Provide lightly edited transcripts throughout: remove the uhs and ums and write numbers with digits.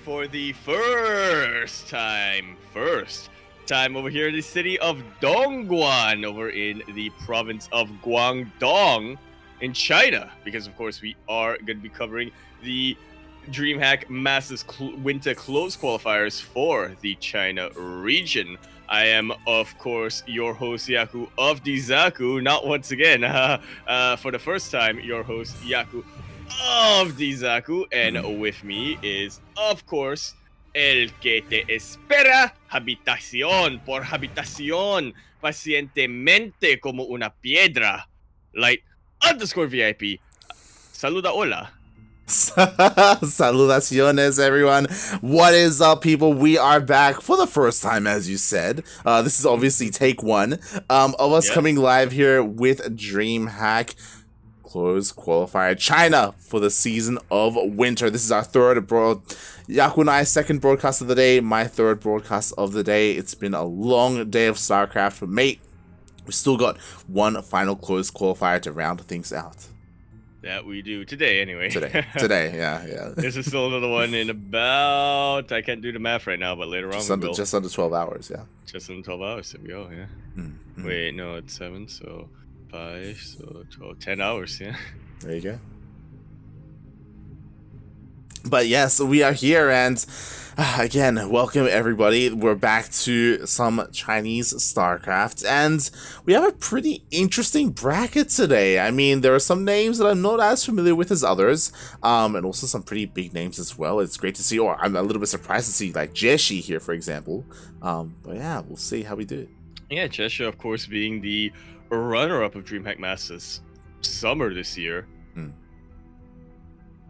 for the first time over here in the city of Dongguan, over in the province of Guangdong in China, because of course we are going to be covering the DreamHack Masters Winter Close Qualifiers for the China region. I am, of course, your host, Yaku of Dizaku, not once again, for the first time, your host, Yaku of Dizaku, and with me is, of course, el que te espera, habitación por habitación, pacientemente como una piedra, Light_VIP. Saluda, hola. Salutaciones, everyone. What is up, people? We are back for the first time, as you said. This is obviously take one of us coming live here with DreamHack Close Qualifier China for the season of winter. This is our Yaku and I's second broadcast of the day, my third broadcast of the day. It's been a long day of StarCraft, but mate, we still got one final close qualifier to round things out. That we do today, anyway. Today, yeah. This is still another one in about, I can't do the math right now, but later on just under 12 hours, yeah. Just under 12 hours, there we go, yeah. Wait, no, it's 7, so 5, so 12, 10 hours, yeah. There you go. But yes, we are here, and again, welcome everybody. We're back to some Chinese StarCraft, and we have a pretty interesting bracket today. I mean, there are some names that I'm not as familiar with as others, and also some pretty big names as well. It's great to see, or I'm a little bit surprised to see, like, Jeshi here, for example. But yeah, we'll see how we do. Yeah, Jeshi, of course, being the runner-up of DreamHack Masters Summer this year.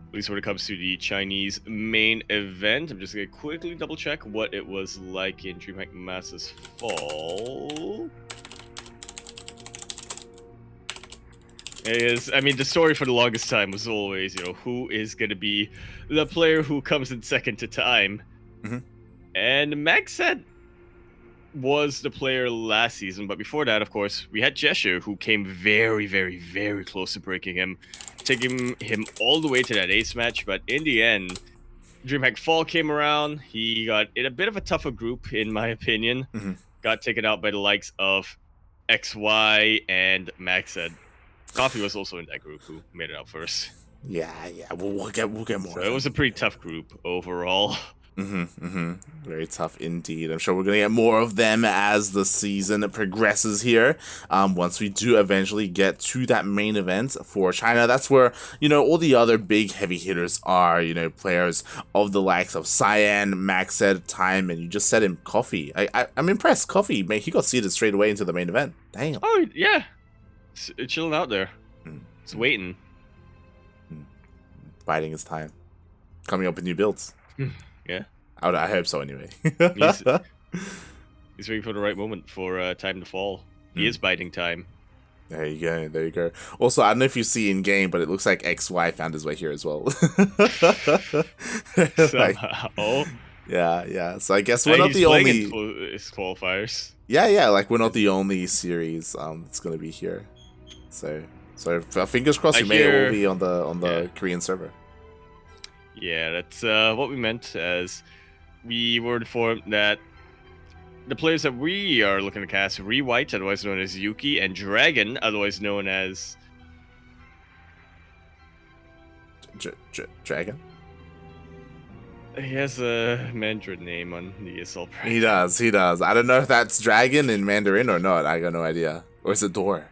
At least when it comes to the Chinese main event. I'm just going to quickly double check what it was like in DreamHack Masters Fall. I mean, the story for the longest time was always, who is going to be the player who comes in second to time. And Maxed was the player last season, but before that, of course, we had Jeshi, who came very, very, very close to breaking him, taking him all the way to that ace match. But in the end, DreamHack Fall came around. He got in a bit of a tougher group, in my opinion. Got taken out by the likes of XY and Maxed. Coffee was also in that group, who made it out first. Yeah, we'll get more. So it was a pretty tough group overall. Very tough indeed. I'm sure we're gonna get more of them as the season progresses here. Once we do eventually get to that main event for China, that's where, all the other big heavy hitters are, players of the likes of Cyan, Maxed, Time, and you just said him, Coffee. I'm impressed. Coffee, man, he got seeded straight away into the main event. Damn. Oh, yeah. It's chilling out there. It's waiting. Biding his time. Coming up with new builds. Yeah. I hope so anyway. He's waiting for the right moment for time to fall. He is biding time. There you go. Also, I don't know if you see in game, but it looks like XY found his way here as well. Somehow. Yeah. So I guess we're not the only qualifiers. Yeah. Like we're not the only series that's gonna be here. So fingers crossed, you may all be on the Korean server. Yeah, that's what we meant, as we were informed that the players that we are looking to cast, ReWhite, otherwise known as Yuki, and Dragon, otherwise known as... Dragon? He has a Mandarin name on the assault price. He does. I don't know if that's Dragon in Mandarin or not. I got no idea. Or is it Door?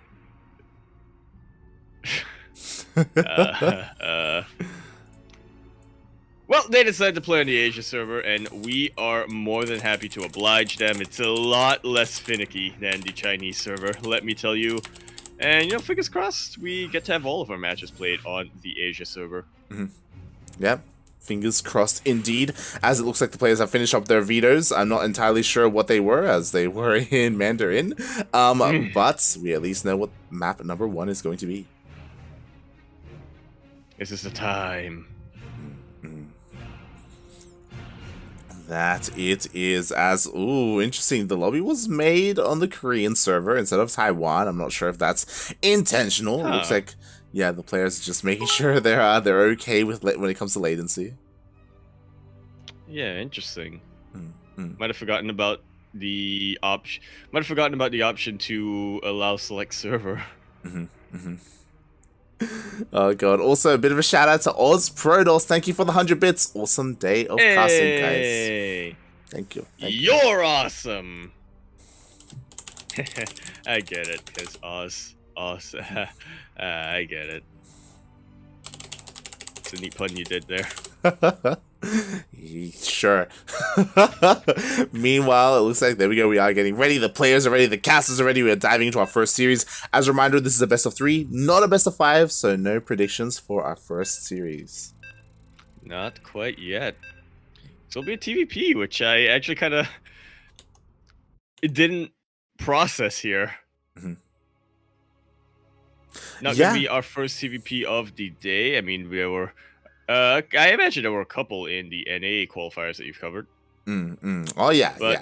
Well, they decided to play on the Asia server, and we are more than happy to oblige them. It's a lot less finicky than the Chinese server, let me tell you. And, fingers crossed, we get to have all of our matches played on the Asia server. Yep. Fingers crossed indeed, as it looks like the players have finished up their vetoes. I'm not entirely sure what they were, as they were in Mandarin. But we at least know what map number 1 is going to be. This is the time. That it is, as, interesting, the lobby was made on the Korean server instead of Taiwan. I'm not sure if that's intentional. It looks like, the players are just making sure they're okay with when it comes to latency. Yeah, interesting. Mm. Might have forgotten about the option. Might have forgotten about the option to allow select server. Oh god. Also, a bit of a shout out to Oz Prodos. Thank you for the 100 bits. Awesome day of casting, guys. Hey, Thank you. you're awesome. I get it, cause Oz. I get it. It's a neat pun you did there. Sure. Meanwhile, it looks like there we go. We are getting ready. The players are ready. The casters are ready. We are diving into our first series. As a reminder, this is a best of 3, not a best of 5, so no predictions for our first series. Not quite yet. So it'll be a TVP, which I actually kind of didn't process here. Not gonna be our first TVP of the day. I mean, we were. I imagine there were a couple in the NA qualifiers that you've covered. Oh yeah, but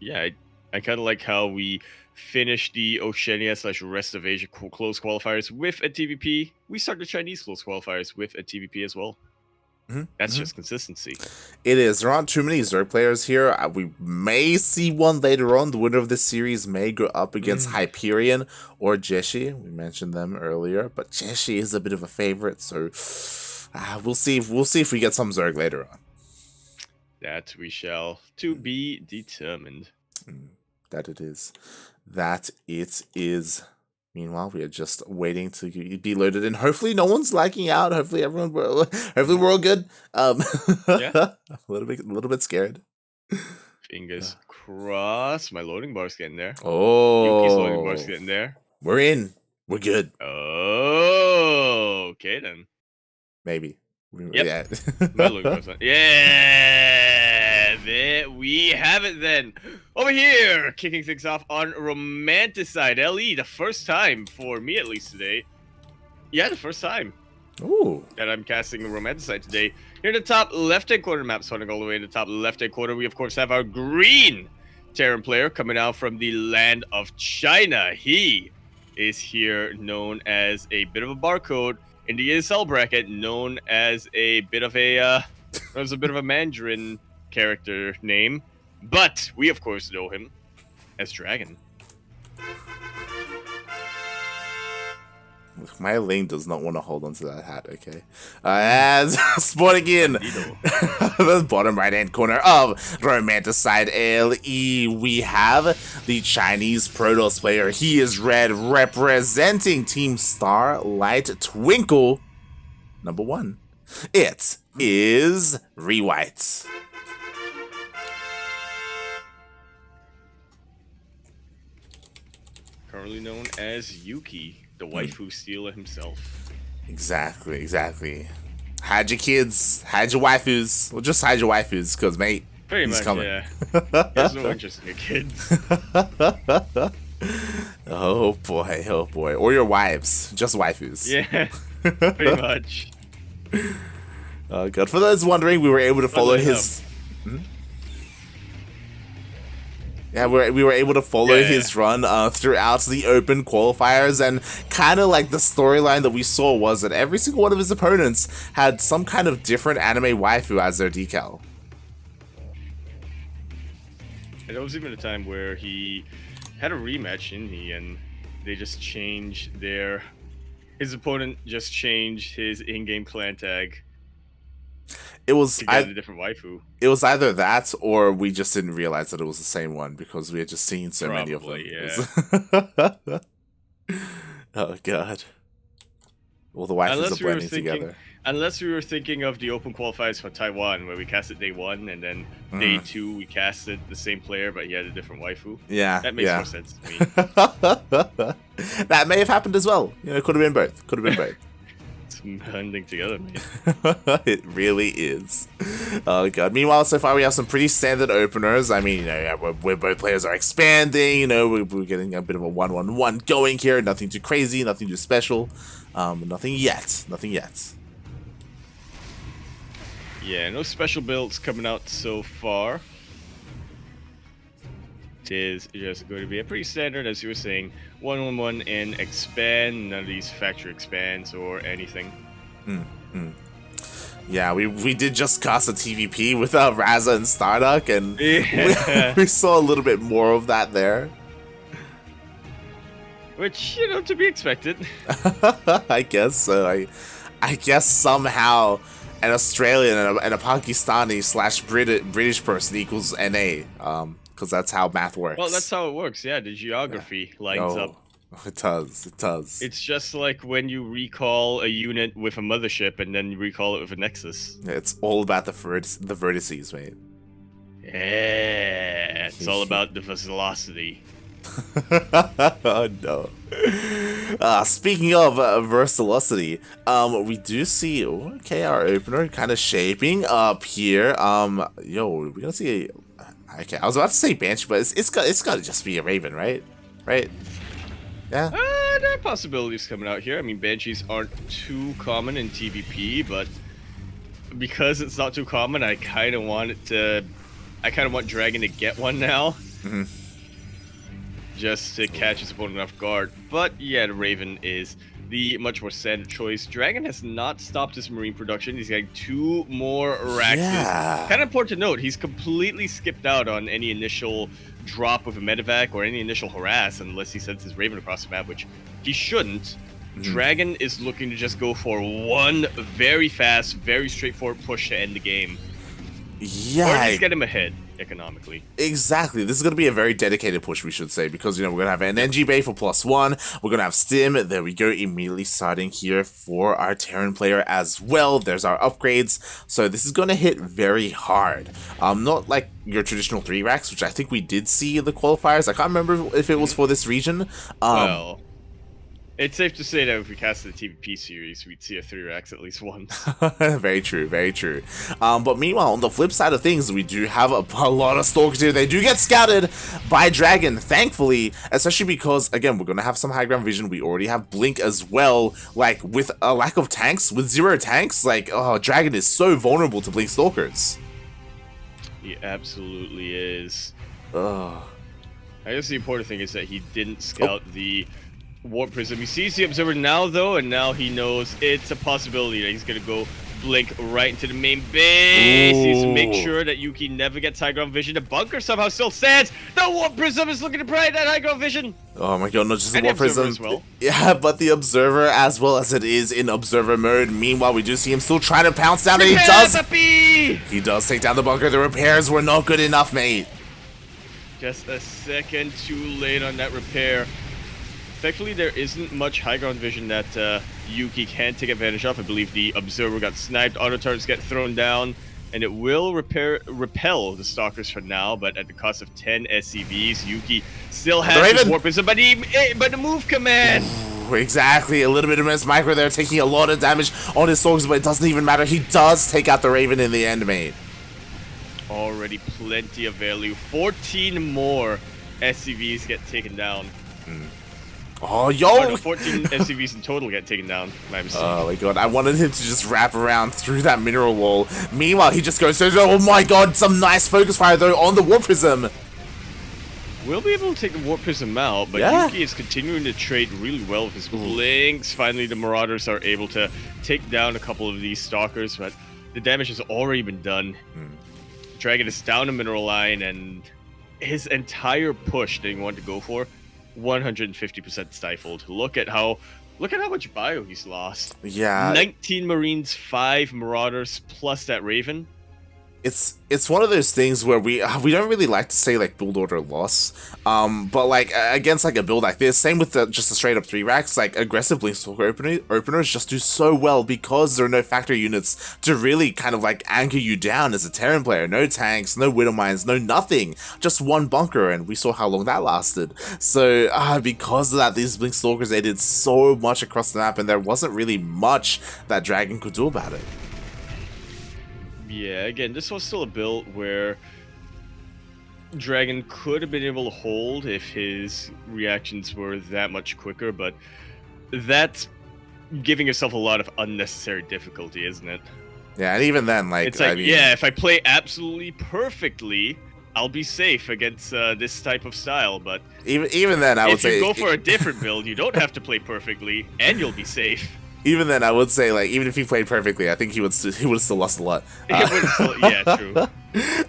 yeah. I kind of like how we finished the Oceania/rest of Asia close qualifiers with a TVP. We start the Chinese close qualifiers with a TVP as well. That's just consistency. It is. There aren't too many Zerg players here. We may see one later on. The winner of this series may go up against Hyperion or Jeshi. We mentioned them earlier, but Jeshi is a bit of a favorite, so we'll see. We'll see if we get some Zerg later on. That we shall. To be determined. That it is. That it is. Meanwhile, we are just waiting to be loaded in. Hopefully, no one's lagging out. Hopefully, hopefully we're all good. Yeah. a little bit scared. Fingers crossed. My loading bar's getting there. Oh, Yuki's loading bar's getting there. We're in. We're good. Oh, okay then. Maybe. Yep. Yeah. My loading bar's on. Yeah, there we have it then. Over here, kicking things off on Romanticide LE, the first time for me at least today. Yeah, the first time. Ooh. That I'm casting Romanticide today. Here in the top left-hand corner map, starting all the way in the top left-hand corner, we of course have our green Terran player coming out from the land of China. He is here known as a bit of a barcode in the ESL bracket, known as a bit of a Mandarin character name, but we of course know him as Dragon. My lane does not want to hold onto that hat, okay? As spawning in the bottom right-hand corner of Romanticide LE, we have the Chinese Protoss player. He is red, representing Team Starlight Twinkle. Number 1. It is ReWhite. Currently known as Yuki, the waifu stealer himself. Exactly. Hide your kids, hide your waifus. Well, just hide your waifus, because, mate, he's coming. Yeah. There's no interest in your kids. Oh boy. Or your wives. Just waifus. Yeah, pretty much. God. For those wondering, we were able to follow his... Yeah, we were able to follow his run throughout the open qualifiers, and kind of like the storyline that we saw was that every single one of his opponents had some kind of different anime waifu as their decal. And there was even a time where he had a rematch, and they just changed his opponent just changed his in-game clan tag. It was a different waifu. It was either that, or we just didn't realize that it was the same one because we had just seen so many of them. Yeah. Oh god. All the waifus are blending together. Unless we were thinking of the open qualifiers for Taiwan, where we casted day 1, and then day 2 we casted the same player, but he had a different waifu. Yeah, that makes more sense to me. That may have happened as well. You know, it could have been both. It's blending together, man. It really is. Oh god. Meanwhile, so far we have some pretty standard openers. I mean, you know, where both players are expanding. You know, we're getting a bit of a 1-1-1 going here. Nothing too crazy, nothing too special. Nothing yet. Yeah, no special builds coming out so far. It is just going to be a pretty standard, as you were saying, 1-1-1 and expand. None of these factory expands or anything. Yeah, we did just cast a TVP with Raza and Starduck, and Yeah. we saw a little bit more of that there. Which, you know, to be expected. I guess so. I guess somehow an Australian and a Pakistani / British person equals NA. Because that's how math works. Well, that's how it works. Yeah, the geography lines up. It does. It does. It's just like when you recall a unit with a mothership and then you recall it with a nexus. It's all about the vertices, mate. Yeah, it's all about the velocity. Oh no. Speaking of versatility, we do see our opener kind of shaping up here. We're gonna see. Okay, I was about to say Banshee, but it's gotta just be a Raven, right? Right? Yeah. There are possibilities coming out here. I mean, Banshees aren't too common in TvP, but because it's not too common, I kind of want Dragon to get one now. Mm-hmm. Just to catch his opponent off guard. But yeah, the Raven is the much more standard choice. Dragon has not stopped his Marine production. He's getting 2 more Raxes. Yeah. Kind of important to note, he's completely skipped out on any initial drop with a medevac or any initial harass unless he sends his Raven across the map, which he shouldn't. Dragon is looking to just go for one very fast, very straightforward push to end the game. Yeah. Or at least get him ahead economically. Exactly. This is going to be a very dedicated push, we should say, because, we're going to have an NG Bay for +1. We're going to have Stim. There we go. Immediately starting here for our Terran player as well. There's our upgrades. So this is going to hit very hard. Not like your traditional 3 racks, which I think we did see in the qualifiers. I can't remember if it was for this region. Well, it's safe to say that if we casted the TvP series, we'd see a 3-Rax at least once. Very true, very true. But meanwhile, on the flip side of things, we do have a lot of Stalkers here. They do get scouted by Dragon, thankfully, especially because, again, we're going to have some high ground vision. We already have Blink as well. Like, with a lack of tanks, with 0 tanks, like, Dragon is so vulnerable to Blink Stalkers. He absolutely is. Ugh. I guess the important thing is that he didn't scout the Warp Prism. He sees the Observer now, though, and now he knows it's a possibility that he's going to go Blink right into the main base. He's to make sure that Yuki never gets high ground vision. The bunker somehow still stands. The Warp Prism is looking to pry that high ground vision. Oh my god, not just the And Warp Prism. as well. Yeah, but the Observer as well, as it is in Observer mode. Meanwhile, we do see him still trying to pounce down, and he does take down the bunker. The repairs were not good enough, mate. Just a second too late on that repair. Thankfully, there isn't much high ground vision that Yuki can take advantage of. I believe the Observer got sniped, auto turrets get thrown down, and it will repel the Stalkers for now, but at the cost of 10 SCVs. Yuki still has his Warp Prism, but the move command! Exactly, a little bit of Miss Micro there, taking a lot of damage on his Stalkers, but it doesn't even matter. He does take out the Raven in the end, mate. Already plenty of value. 14 more SCVs get taken down. Oh, yo! No, 14 SCVs in total get taken down. My mistake. Oh my god, I wanted him to just wrap around through that mineral wall. Meanwhile, he just goes, oh my god, some nice focus fire though on the Warp Prism. We'll be able to take the Warp Prism out, but Yuki is continuing to trade really well with his blinks. Finally, the Marauders are able to take down a couple of these Stalkers, but the damage has already been done. Dragon is down a mineral line, and his entire push that he wanted to go for, 150% stifled. Look at how much bio he's lost. Yeah. 19 Marines, 5 Marauders, plus that Raven. It's one of those things where we don't really like to say like build order loss, but like against like a build like this, same with just the straight up 3 racks, like aggressive Blinkstalker openers just do so well because there are no factory units to really kind of like anchor you down as a Terran player. No tanks, no Widow Mines, no nothing, just one bunker, and we saw how long that lasted. So because of that, these Blinkstalkers, they did so much across the map, and there wasn't really much that Dragon could do about it. Yeah, again, this was still a build where Dragon could have been able to hold if his reactions were that much quicker, but that's giving yourself a lot of unnecessary difficulty, isn't it? Yeah, and even then, like, it's like, yeah, if I play absolutely perfectly, I'll be safe against this type of style, but even then, I would say if you go for a different build, you don't have to play perfectly, and you'll be safe. Even then, I would say, like, even if he played perfectly, I think he would have still lost a lot. Yeah, true.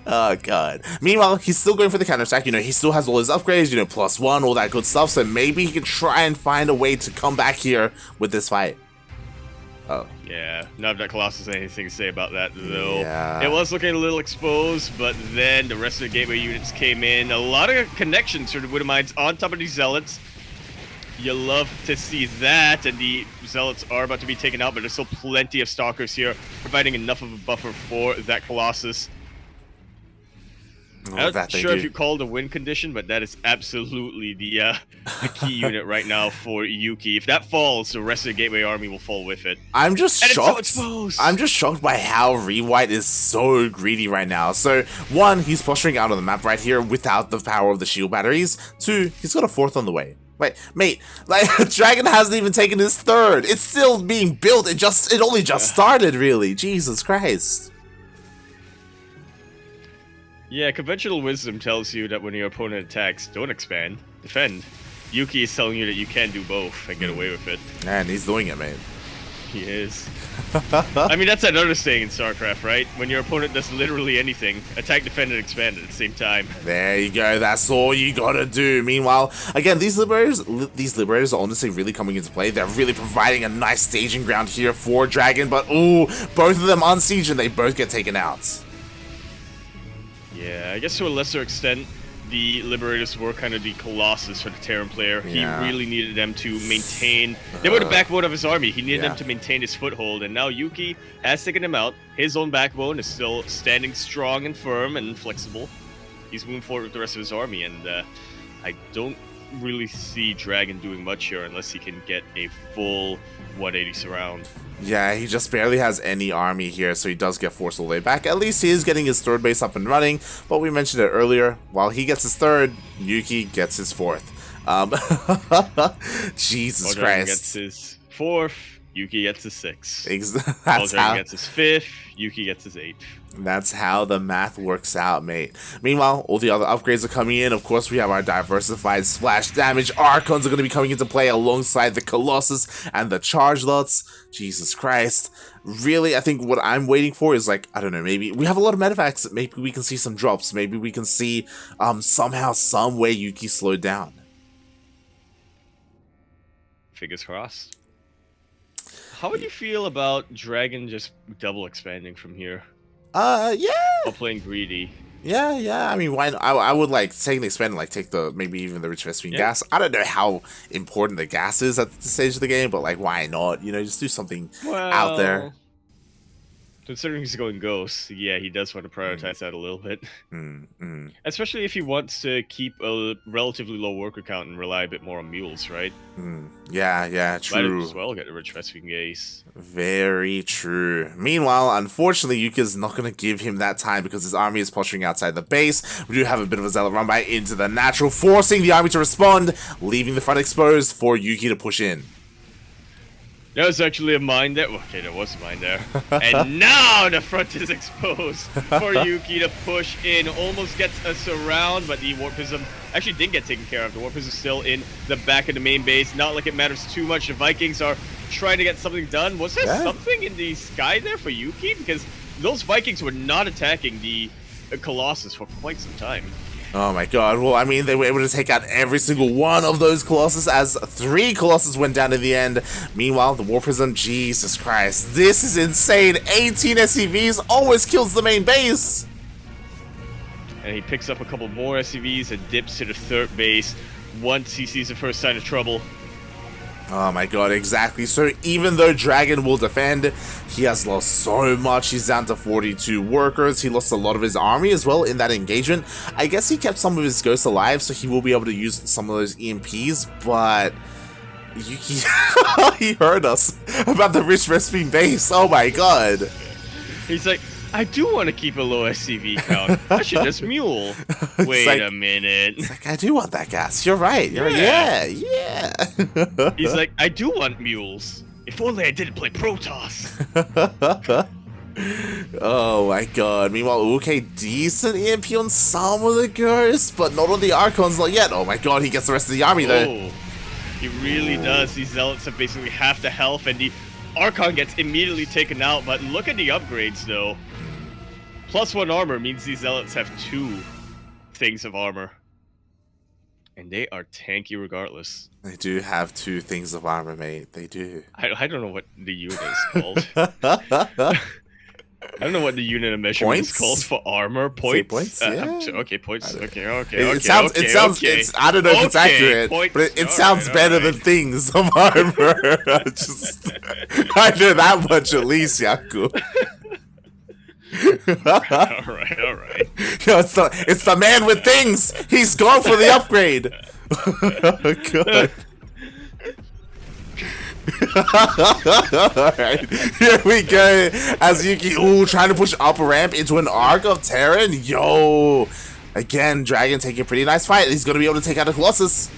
Oh, God. Meanwhile, he's still going for the counterattack. You know, he still has all his upgrades, you know, +1, all that good stuff. So maybe he can try and find a way to come back here with this fight. Oh. Yeah, not that Colossus has anything to say about that, though. Yeah. It was looking a little exposed, but then the rest of the gateway units came in. A lot of connections for the Widowmines on top of these Zealots. You love to see that, and the Zealots are about to be taken out, but there's still plenty of Stalkers here, providing enough of a buffer for that Colossus. I'm not sure if you call it a win condition, but that is absolutely the key unit right now for Yuki. If that falls, the rest of the Gateway Army will fall with it. I'm just shocked. It's so exposed. I'm just shocked by how ReWhite is so greedy right now. So, one, he's posturing out on the map right here without the power of the shield batteries. Two, he's got a 4th on the way. Wait, mate, like, Dragon hasn't even taken his 3rd. It's still being built. It only just started, really. Jesus Christ. Yeah, conventional wisdom tells you that when your opponent attacks, don't expand, defend. Yuki is telling you that you can do both and get away with it. And he's doing it, man. He is. I mean, that's another saying in StarCraft, right? When your opponent does literally anything, attack, defend, and expand at the same time. There you go. That's all you gotta do. Meanwhile, again, these liberators are honestly really coming into play. They're really providing a nice staging ground here for Dragon, but ooh, both of them on siege and they both get taken out. Yeah, I guess to a lesser extent, the Liberators were kind of the Colossus for the Terran player. Yeah. He really needed them to maintain... They were the backbone of his army. He needed them to maintain his foothold, and now Yuki has taken him out. His own backbone is still standing strong and firm and flexible. He's moving forward with the rest of his army, and I don't really see Dragon doing much here unless he can get a full 180 surround. Yeah, he just barely has any army here, so he does get forced all the way back. At least he is getting his 3rd base up and running, but we mentioned it earlier. While he gets his 3rd, Yuki gets his 4th. Jesus Christ. Dragon gets his 4th, Yuki gets his 6th. That's Dragon gets his 5th, Yuki gets his 8th. That's how the math works out, mate. Meanwhile, all the other upgrades are coming in. Of course, we have our diversified splash damage. Archons are going to be coming into play alongside the Colossus and the Charge Lots. Jesus Christ. Really, I think what I'm waiting for is, like, I don't know, maybe we have a lot of medevacts. Maybe we can see some drops. Maybe we can see somehow, some way Yuki slowed down. Fingers crossed. How would you feel about Dragon just double expanding from here? Yeah. While playing greedy. Yeah. I mean, why not? I would like take the expand and like take the maybe even the rich Vespene gas. I don't know how important the gas is at this stage of the game, but like, why not? You know, just do something out there. Considering he's going Ghost, yeah, he does want to prioritize that a little bit. Especially if he wants to keep a relatively low worker count and rely a bit more on mules, right? Yeah, true. Might as well get a rich Vespene gas. Very true. Meanwhile, unfortunately, Yuki's not going to give him that time because his army is posturing outside the base. We do have a bit of a Zealot run by into the natural, forcing the army to respond, leaving the front exposed for Yuki to push in. There was actually a mine there. Okay, there was a mine there. And now the front is exposed for Yuki to push in. Almost gets a surround, but the Warp Prism actually did get taken care of. The Warp Prism is still in the back of the main base. Not like it matters too much. The Vikings are trying to get something done. Was there something in the sky there for Yuki? Because those Vikings were not attacking the Colossus for quite some time. Oh my god, well, I mean, they were able to take out every single one of those Colossus as 3 Colossus went down in the end. Meanwhile, the War Prism, Jesus Christ, this is insane. 18 SCVs almost kills the main base. And he picks up a couple more SCVs and dips to the 3rd base once he sees the first sign of trouble. Oh my god, exactly. So even though Dragon will defend, he has lost so much. He's down to 42 workers. He lost a lot of his army as well in that engagement. I guess he kept some of his ghosts alive, so he will be able to use some of those EMPs, but he heard us about the rich Vespene base. Oh my god. He's like, I do want to keep a low SCV count. I should just mule. Wait a minute. It's like, I do want that gas. You're right. Yeah. He's like, I do want mules. If only I didn't play Protoss. Oh my god. Meanwhile, okay, decent EMP on some of the ghosts, but not on the Archons, not yet. Oh my god, he gets the rest of the army though. He really does. These Zealots have basically half the health, and the Archon gets immediately taken out, but look at the upgrades though. +1 armor means these zealots have 2 things of armor. And they are tanky regardless. They do have 2 things of armor, mate. They do. I don't know what the unit is called. I don't know what the unit of measurement is called for armor. Points? Points? Yeah. Okay, points. Okay. It sounds, I don't know if it's accurate, points. But it sounds better than things of armor. I know that much at least, Yaku. Alright. Yo, it's the man with things. He's gone for the upgrade. Oh, God. Alright, here we go. As Yuki, trying to push up a ramp into an Arc of Terran. Yo, again, Dragon taking a pretty nice fight. He's gonna be able to take out a Colossus.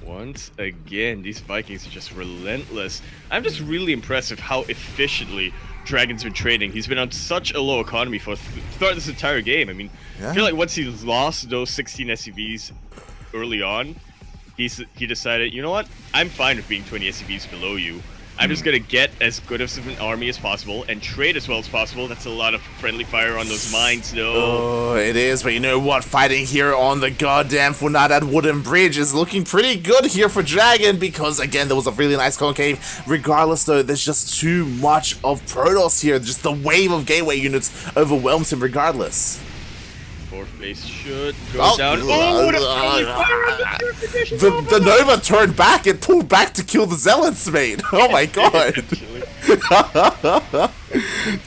Once again, these Vikings are just relentless. I'm just really impressed with how efficiently Dragon's been trading. He's been on such a low economy for throughout this entire game. I mean, I feel like once he lost those 16 SCVs early on, he decided, you know what? I'm fine with being 20 SCVs below you. I'm just gonna get as good of an army as possible and trade as well as possible. That's a lot of friendly fire on those mines, though. Oh, it is, but you know what? Fighting here on the goddamn Funad Wooden Bridge is looking pretty good here for Dragon because, again, there was a really nice concave. Regardless, though, there's just too much of Protoss here. Just the wave of gateway units overwhelms him regardless. 4th base should go down. The Nova turned back. It pulled back to kill the Zealots, mate. Oh my God.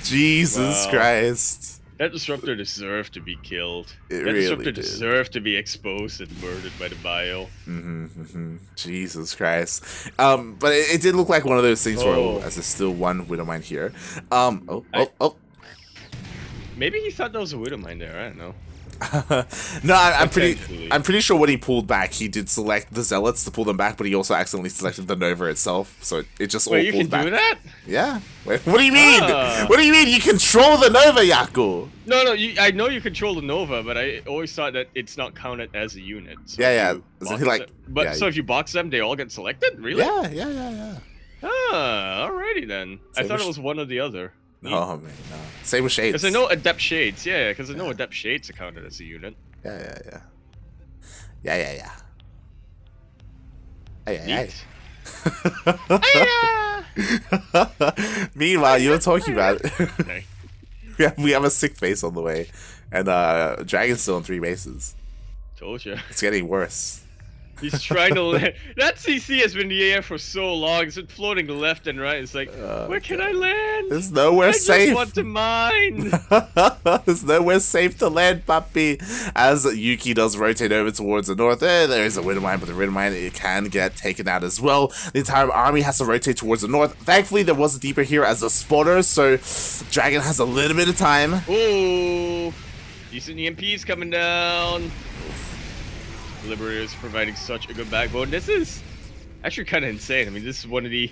Jesus Christ. That Disruptor deserved to be killed. That really Disruptor did. deserved to be exposed and murdered by the bio. Jesus Christ. But it did look like one of those things where, as there's still one Widowmine here. Maybe he thought there was a Widowmine there. I don't know. No, I'm pretty sure when he pulled back, he did select the Zealots to pull them back, but he also accidentally selected the Nova itself, so it just all pulled back. You can do that? Yeah. Wait, what do you mean? What do you mean? You control the Nova, Yaku? No, I know you control the Nova, but I always thought that it's not counted as a unit. So yeah. So if you box them, they all get selected? Really? Yeah. Alrighty then. I thought it was one or the other. Oh man, no. Same with Shades. Because I know Adept Shades, because I know Adept Shades are counted as a unit. Yeah. Meanwhile, you were talking about it. we have a 6th base on the way, and Dragon's still on 3 bases. Told you. It's getting worse. He's trying to land. That CC has been in the air for so long. It's been floating left and right. It's like, where can I land? There's nowhere safe. I just want to mine. There's nowhere safe to land, puppy. As Yuki does rotate over towards the north, there is a Widowmine, but the Widowmine, it can get taken out as well. The entire army has to rotate towards the north. Thankfully, there was a deeper here as a spotter, so Dragon has a little bit of time. Ooh, decent EMPs coming down. Liberators providing such a good backbone. This is actually kind of insane. I mean, this is one of the...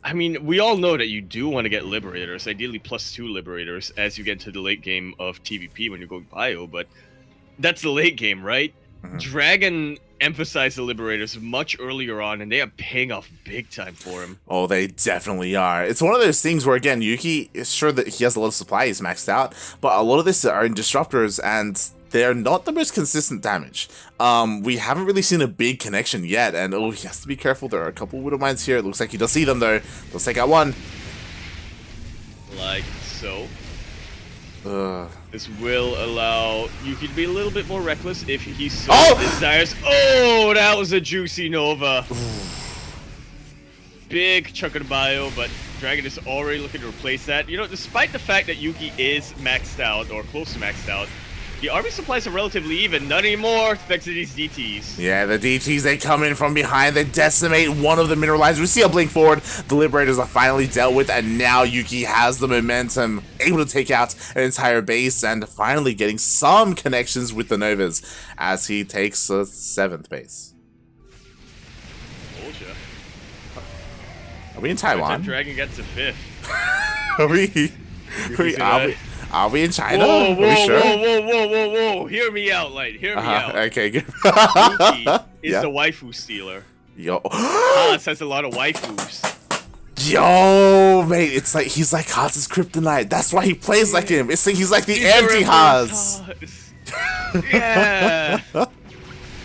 I mean, we all know that you do want to get Liberators, ideally +2 Liberators, as you get to the late game of TVP when you're going bio, but that's the late game, right? Dragon emphasized the Liberators much earlier on, and they are paying off big time for him. Oh, they definitely are. It's one of those things where, again, Yuki is sure that he has a lot of supply, he's maxed out, but a lot of this are in Disruptors, and they're not the most consistent damage. We haven't really seen a big connection yet, and he has to be careful. There are a couple Widowmines here. It looks like he does see them, though. Let's take out one. Like so. This will allow Yuki to be a little bit more reckless if he so desires. Oh, that was a juicy Nova. Big chunk of the bio, but Dragon is already looking to replace that. You know, despite the fact that Yuki is maxed out, or close to maxed out, the army supplies are relatively even. Not anymore, thanks to these DTs. Yeah, the DTs, they come in from behind. They decimate one of the mineralizers. We see a blink forward. The Liberators are finally dealt with, and now Yuki has the momentum, able to take out an entire base, and finally getting some connections with the Novas as he takes a 7th base. Told ya. Are we in Taiwan? Dragon gets a 5th. Are we in China? Whoa, Are we sure? whoa. Hear me out, Light. Hear me out. Okay, good. Yuki is the waifu stealer. Yo. Haas has a lot of waifus. Yo, mate, it's like he's like Haas's kryptonite. That's why he plays like him. It's like he's like the anti-Haas. Yeah. The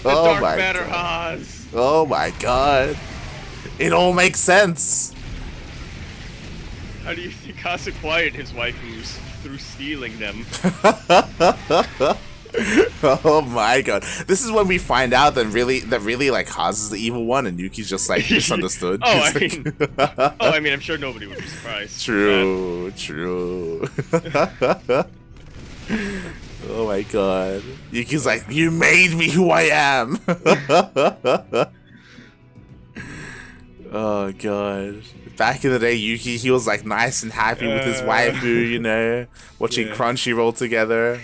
dark matter Haas. Oh my god. It all makes sense. How do you think Haas acquired his waifus? Through stealing them. Oh my god. This is when we find out that really like Haas is the evil one and Yuki's just like misunderstood. I mean, I'm sure nobody would be surprised. True. Oh my god. Yuki's like, you made me who I am. Oh god. Back in the day, Yuki, he was like nice and happy with his waifu, you know, watching Crunchyroll together.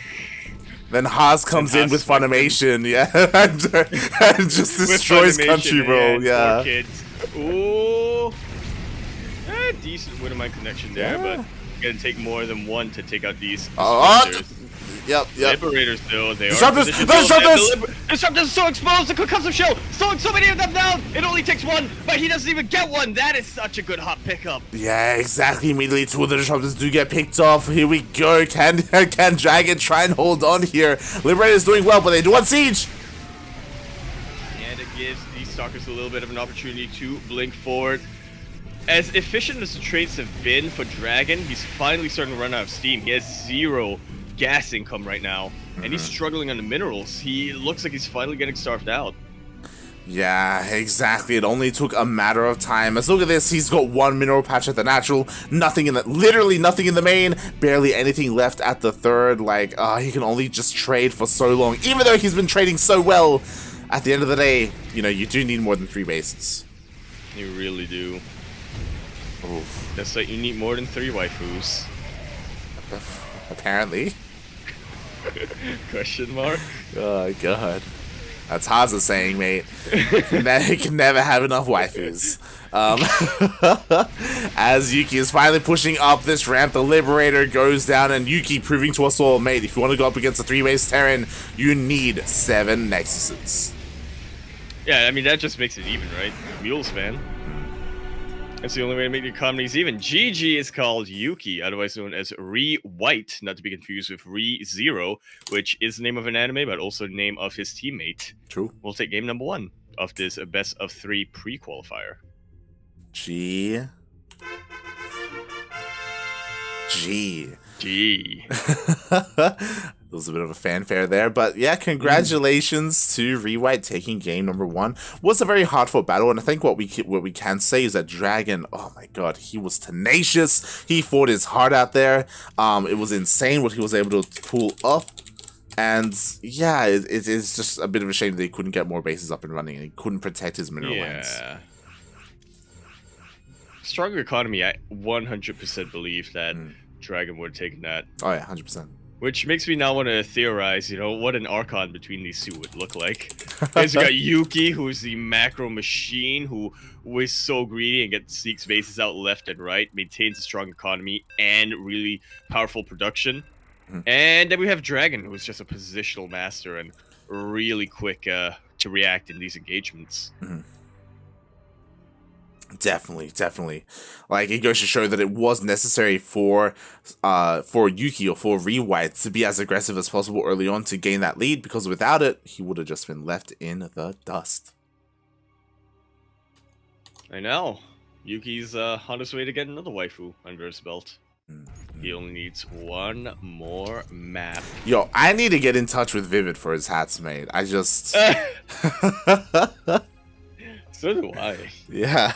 Then Haas comes in with Funimation, and just destroys Crunchyroll, yeah. Kids. Ooh, decent Wintermine connection there, but gonna take more than one to take out these. Yep. Liberators, though, they Disruptors! Disruptors so exposed, the concussive shell! So many of them down! It only takes one, but he doesn't even get one! That is such a good hot pickup. Yeah, exactly. Immediately, two of the Disruptors do get picked off. Here we go. Can Dragon try and hold on here? Liberator's doing well, but they do want Siege! And it gives these Stalkers a little bit of an opportunity to blink forward. As efficient as the trades have been for Dragon, he's finally starting to run out of steam. He has 0 gas income right now, and he's struggling on the minerals. He looks like he's finally getting starved out. Yeah, exactly. It only took a matter of time. Let's look at this. He's got 1 mineral patch at the natural, literally nothing in the main, barely anything left at the third. Like, he can only just trade for so long, even though he's been trading so well. At the end of the day, you know, you do need more than 3 bases. You really do. Oof. That's like, you need more than 3 waifus. Apparently. Question mark? Oh god. That's Haza saying, mate. He can never have enough waifus. As Yuki is finally pushing up this ramp, the Liberator goes down, and Yuki proving to us all, mate, if you want to go up against a 3-base Terran, you need 7 Nexuses. Yeah, I mean, that just makes it even, right? Mules, man. That's the only way to make the economies even. GG is called Yuki, otherwise known as ReWhite, not to be confused with ReZero, which is the name of an anime, but also the name of his teammate. True. We'll take game number 1 of this best of 3 pre-qualifier. G. There was a bit of a fanfare there, but yeah, congratulations to ReWhite taking game number 1. Was a very hard-fought battle, and I think what we can say is that Dragon, oh my god, he was tenacious. He fought his heart out there. It was insane what he was able to pull up, and yeah, it is just a bit of a shame that he couldn't get more bases up and running, and he couldn't protect his mineral lands. Stronger economy, I 100% believe that Dragon would have taken that. Oh yeah, 100%. Which makes me now want to theorize, you know, what an Archon between these two would look like. Because you got Yuki, who's the macro machine, who is so greedy and sneaks bases out left and right, maintains a strong economy and really powerful production. And then we have Dragon, who's just a positional master and really quick to react in these engagements. Definitely. Like, it goes to show that it was necessary for Yuki or for ReWhite to be as aggressive as possible early on to gain that lead, because without it, he would have just been left in the dust. I know. Yuki's on his way to get another waifu under his belt. He only needs 1 more map. Yo, I need to get in touch with Vivid for his hats, mate. I just... So do I. Yeah.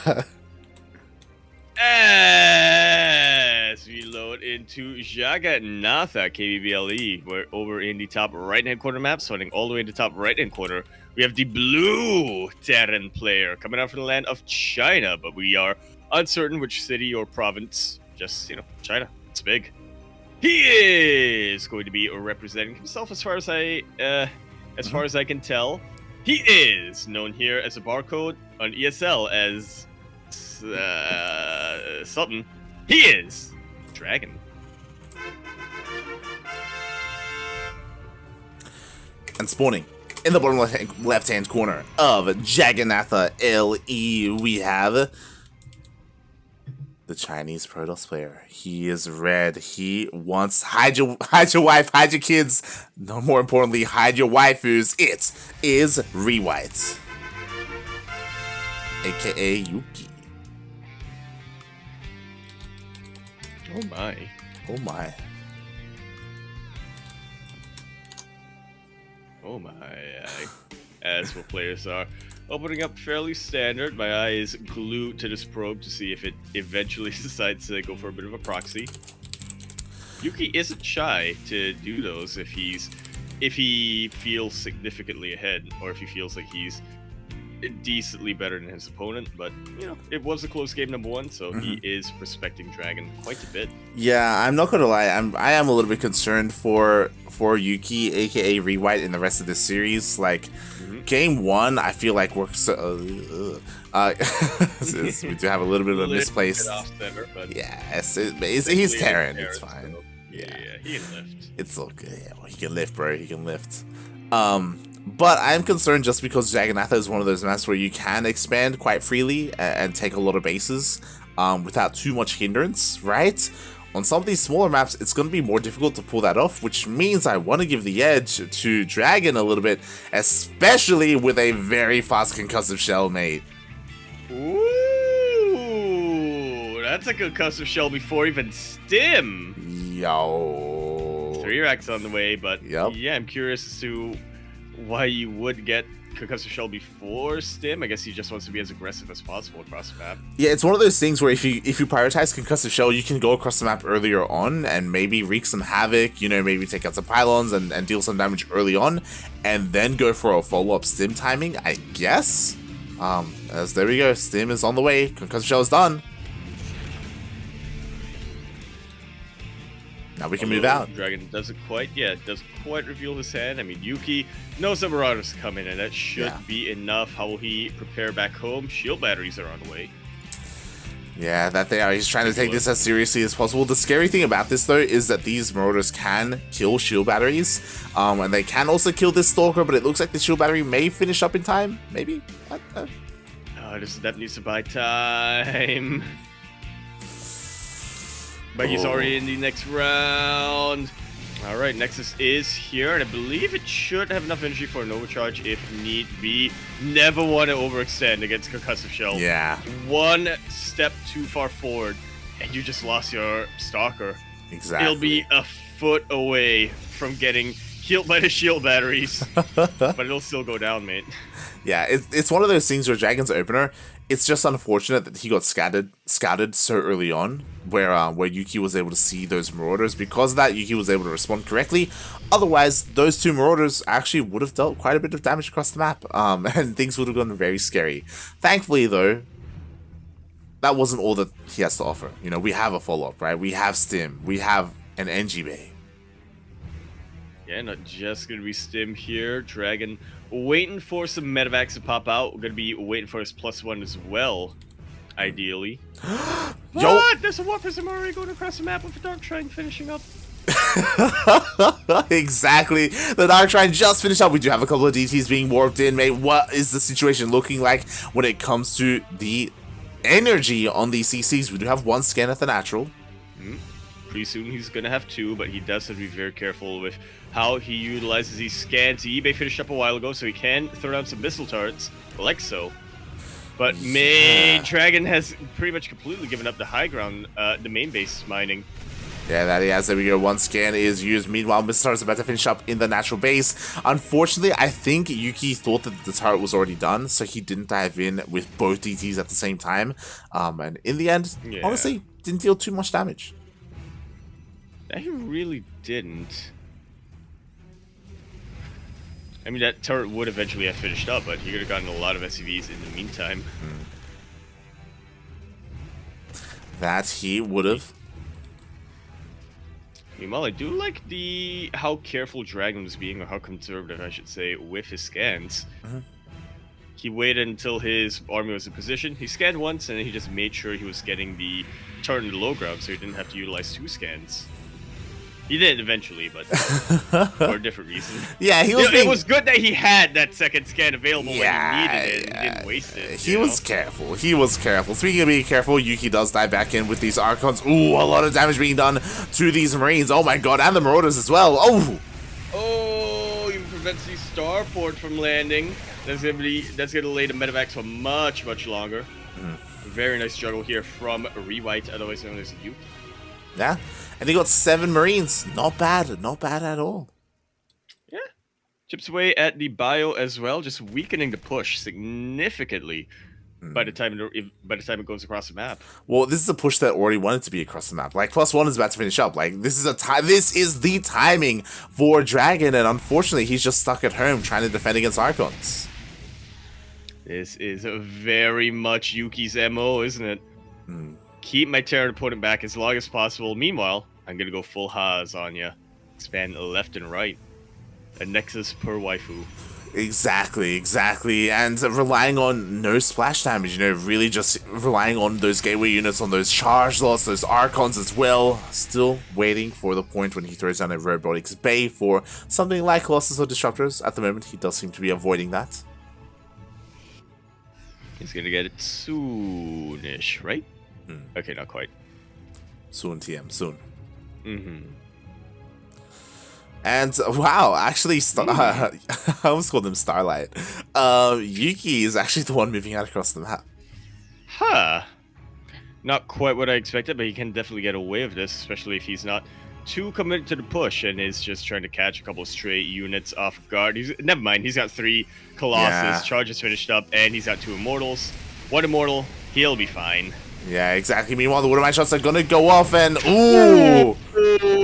As we load into Jagannatha KBBLE, we're over in the top right-hand corner map, starting all the way in the top right-hand corner. We have the blue Terran player coming out from the land of China, but we are uncertain which city or province. Just, you know, China. It's big. He is going to be representing himself as far as I can tell. He is known here as a barcode on ESL as something. He is Dragon. And spawning in the bottom left-hand corner of Jagannatha LE, we have the Chinese Protoss player. He is red. He wants hide your wife, hide your kids. No, more importantly, hide your waifus. It is ReWhite, aka Yuki. Oh my. Oh my. Oh my. As what players are. Opening up fairly standard. My eye is glued to this probe to see if it eventually decides to go for a bit of a proxy. Yuki isn't shy to do those if he feels significantly ahead, or if he feels like he's decently better than his opponent. But you know, it was a close game number 1, so he is respecting Dragon quite a bit. Yeah, I'm not gonna lie. I am a little bit concerned for Yuki, aka ReWhite, in the rest of this series. Like, game 1, I feel like we're we do have a little bit of a misplaced. Off-center, but yes, he's Terran. It's fine. So, yeah, he can lift. It's okay. Yeah, well, he can lift, bro. He can lift. But I'm concerned just because Jagannatha is one of those maps where you can expand quite freely and take a lot of bases without too much hindrance, right? On some of these smaller maps, it's going to be more difficult to pull that off, which means I want to give the edge to Dragon a little bit, especially with a very fast concussive shell, mate. Ooh, that's a concussive shell before even stim. Yo. 3 racks on the way, but Yep. yeah, I'm curious as to why you would get concussive shell before stim. I guess he just wants to be as aggressive as possible across the map. Yeah, it's one of those things where if you prioritize concussive shell, you can go across the map earlier on and maybe wreak some havoc, you know, maybe take out some pylons and deal some damage early on, and then go for a follow-up stim timing, I guess. As there we go, stim is on the way, concussive shell is done. Now we can move out. Dragon doesn't quite reveal his hand. I mean, Yuki knows the Marauders come in, and that should be enough. How will he prepare back home? Shield batteries are on the way. Yeah, that they are. He's trying to take this as seriously as possible. The scary thing about this, though, is that these Marauders can kill shield batteries, and they can also kill this Stalker, but it looks like the shield battery may finish up in time. Maybe? Oh, this step needs to buy time. But he's already in the next round. Alright, Nexus is here, and I believe it should have enough energy for an overcharge if need be. Never want to overextend against concussive shell. Yeah. One step too far forward, and you just lost your Stalker. Exactly. He'll be a foot away from getting killed by the shield batteries, but it'll still go down, mate. Yeah, it's one of those things where Dragon's opener, it's just unfortunate that he got scouted so early on, where Yuki was able to see those Marauders. Because of that, Yuki was able to respond correctly. Otherwise, those 2 Marauders actually would have dealt quite a bit of damage across the map, and things would have gone very scary. Thankfully, though, that wasn't all that he has to offer. You know, we have a follow-up, right? We have Stim, we have an NG Bay. Yeah, not just gonna be Stim here. Dragon waiting for some medevacs to pop out. We're gonna be waiting for his +1 as well, ideally. Yo. What? There's a Warp Prism already going across the map with a Dark Shrine finishing up. Exactly. The Dark Shrine just finished up. We do have a couple of DTs being warped in, mate. What is the situation looking like when it comes to the energy on these CCs? We do have 1 scan at the natural. Pretty soon he's gonna have 2, but he does have to be very careful with how he utilizes these scans. The eBay finished up a while ago, so he can throw down some missile turrets, like so. But main Dragon has pretty much completely given up the high ground, the main base mining. Yeah, that he has. There we go. 1 scan is used. Meanwhile, Mr. Turret's about to finish up in the natural base. Unfortunately, I think Yuki thought that the turret was already done, so he didn't dive in with both DTs at the same time. And in the end, honestly, didn't deal too much damage. He really didn't. I mean, that turret would eventually have finished up, but he could have gotten a lot of SCVs in the meantime. That he would have. Meanwhile, I do like how careful Dragon was being, or how conservative, I should say, with his scans. He waited until his army was in position. He scanned once, and then he just made sure he was getting the turret in the low ground, so he didn't have to utilize 2 scans. He did eventually, but for a different reason. Yeah, he was. It was good that he had that second scan available when he needed it and didn't waste it. He was careful. He was careful. Speaking of being careful, Yuki does dive back in with these Archons. Ooh, a lot of damage being done to these Marines. Oh my god, and the Marauders as well. Oh! Oh, he prevents the starport from landing. That's gonna delay the medevacs for much longer. Very nice juggle here from ReWhite, otherwise known as Yuki. Yeah, and he got 7 Marines. Not bad at all. Yeah, chips away at the bio as well, just weakening the push significantly by the time it goes across the map. Well, this is a push that already wanted to be across the map. Like +1 is about to finish up. Like this is the timing for Dragon, and unfortunately, he's just stuck at home trying to defend against Archons. This is very much Yuki's MO, isn't it? Keep my Terran opponent back as long as possible. Meanwhile, I'm gonna go full Haas on ya. Expand left and right. A Nexus per waifu. Exactly. And relying on no splash damage, really just relying on those gateway units, on those charge lots, those Archons as well. Still waiting for the point when he throws down a Robotics Bay for something like Colossus or Disruptors. At the moment, he does seem to be avoiding that. He's gonna get it soonish, right? Okay, not quite. Soon, TM, soon. And wow, actually, I almost called him Starlight. Yuki is actually the one moving out across the map. Huh. Not quite what I expected, but he can definitely get away with this, especially if he's not too committed to the push and is just trying to catch a couple of straight units off guard. Never mind, he's got 3 Colossus, charges finished up, and he's got 2 Immortals. 1 Immortal, he'll be fine. Yeah, exactly. Meanwhile, the Woodmine shots are gonna go off, and ooh,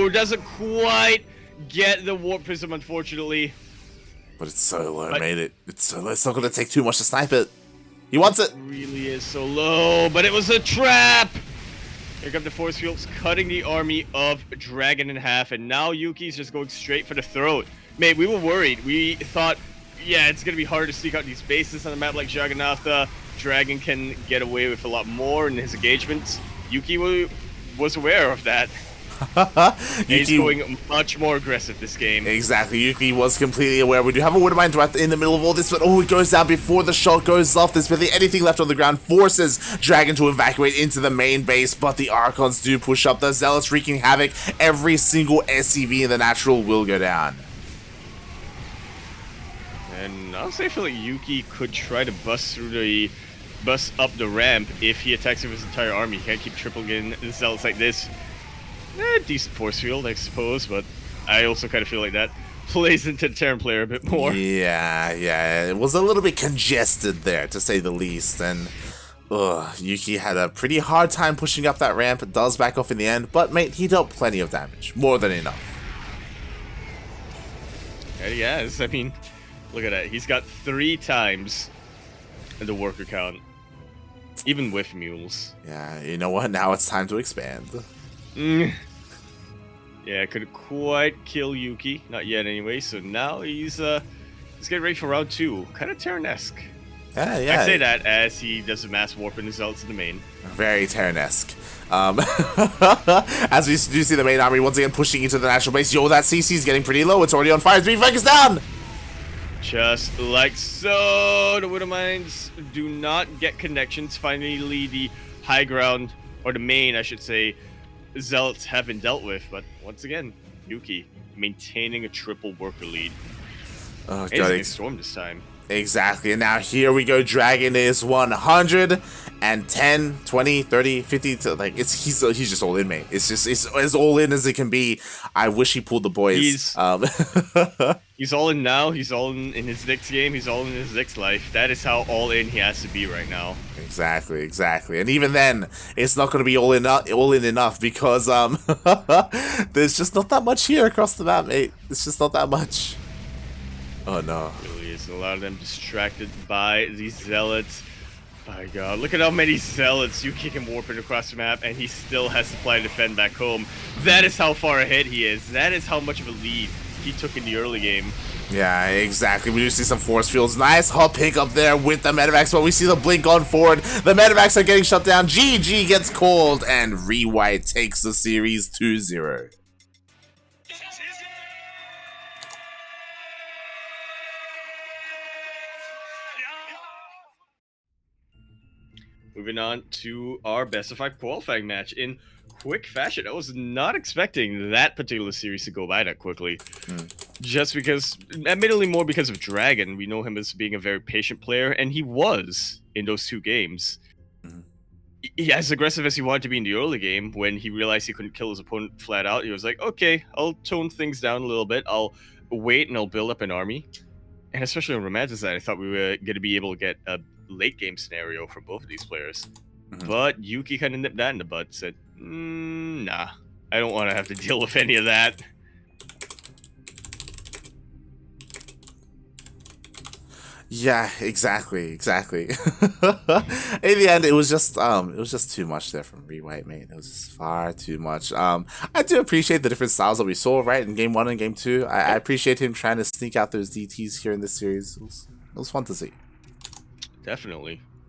doesn't quite get the Warp Prism, unfortunately. But it's so low, mate. It's so low. It's not gonna take too much to snipe it. He wants it. It really is so low, but it was a trap. Here come the force fields, cutting the army of Dragon in half, and now Yuki's just going straight for the throat. Mate, we were worried. We thought, yeah, it's gonna be hard to sneak out these bases on a map like Jagannatha. Dragon can get away with a lot more in his engagements. Yuki was aware of that. He's going much more aggressive this game. Exactly, Yuki was completely aware. We do have a Woodmine right in the middle of all this, but it goes down before the shot goes off. There's barely anything left on the ground, forces Dragon to evacuate into the main base, but the Archons do push up. The Zealots wreaking havoc. Every single SCV in the natural will go down. And honestly, I feel like Yuki could try to bust up the ramp if he attacks with his entire army. He can't keep tripling in the Zealots like this. Decent force field, I suppose, but I also kind of feel like that plays into the Terran player a bit more. Yeah, it was a little bit congested there, to say the least, and Yuki had a pretty hard time pushing up that ramp. It does back off in the end, but mate, he dealt plenty of damage, more than enough. Yes, I mean, look at that. He's got 3 times the worker count, even with mules. Yeah, you know what? Now it's time to expand. Yeah, couldn't quite kill Yuki, not yet anyway. So now he's getting ready for round 2, kind of Terran-esque. Yeah. I say that as he does a mass warp in the Zealots in the main. Very Terran-esque. As we do see the main army once again pushing into the national base. Yo, that CC is getting pretty low. It's already on fire. It's being focused down. Just like so, the Widowmines do not get connections. Finally, the high ground, or the main, I should say, Zealots have been dealt with. But once again, Yuki maintaining a triple worker lead. Oh, and he's Storm this time. Exactly, and now here we go. Dragon is 110, 20, 30, 50. Like he's just all in, mate. It's as all in as it can be. I wish he pulled the boys. He's all in now. He's all in his next game. He's all in his next life. That is how all in he has to be right now. Exactly. And even then, it's not going to be all in enough because there's just not that much here across the map, mate. It's just not that much. Oh no. Really is. A lot of them distracted by these Zealots. My god, look at how many Zealots you kick him warping across the map, and he still has supply to defend back home. That is how far ahead he is. That is how much of a lead he took in the early game. Yeah, exactly. We do see some force fields. Nice hop pick up there with the medevacs, but we see the blink on forward. The medevacs are getting shut down. GG gets called, and ReWhite takes the series 2-0. moving on to our best of 5 qualifying match in quick fashion. I was not expecting that particular series to go by that quickly. Just because, admittedly more because of Dragon. We know him as being a very patient player, and he was in those 2 games. As aggressive as he wanted to be in the early game, when he realized he couldn't kill his opponent flat out, he was like, okay, I'll tone things down a little bit. I'll wait and I'll build up an army. And especially on Romanticide, I thought we were going to be able to get a late game scenario from both of these players. But Yuki kind of nipped that in the bud, said, nah, I don't want to have to deal with any of that. Yeah, exactly. In the end, it was just too much there from ReWhite, man. It was just far too much. I do appreciate the different styles that we saw, right, in game 1 and game 2. I appreciate him trying to sneak out those DTs here in this series. It was fun to see. Definitely.